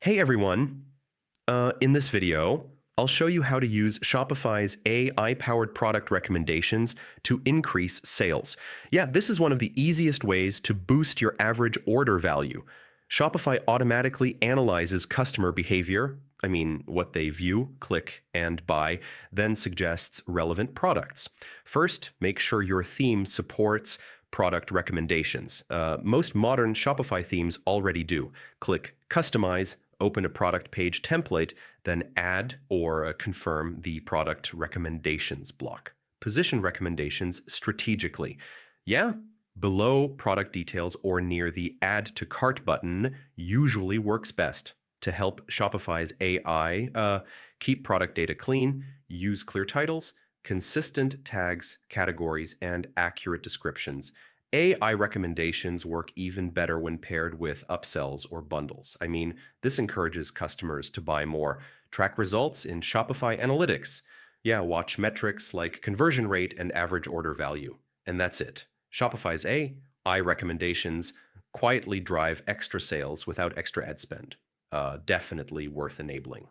Hey everyone! In this video, I'll show you how to use Shopify's AI-powered product recommendations to increase sales. Yeah, this is one of the easiest ways to boost your average order value. Shopify automatically analyzes customer behavior, what they view, click, and buy, then suggests relevant products. First, make sure your theme supports product recommendations. Most modern Shopify themes already do. Click Customize, open a product page template, then add or confirm the product recommendations block. Position recommendations strategically. Yeah, below product details or near the Add to Cart button usually works best to help Shopify's AI keep product data clean, use clear titles, consistent tags, categories, and accurate descriptions. AI recommendations work even better when paired with upsells or bundles. This encourages customers to buy more. Track results in Shopify Analytics. Yeah, watch metrics like conversion rate and average order value. And that's it. Shopify's AI recommendations quietly drive extra sales without extra ad spend. Definitely worth enabling.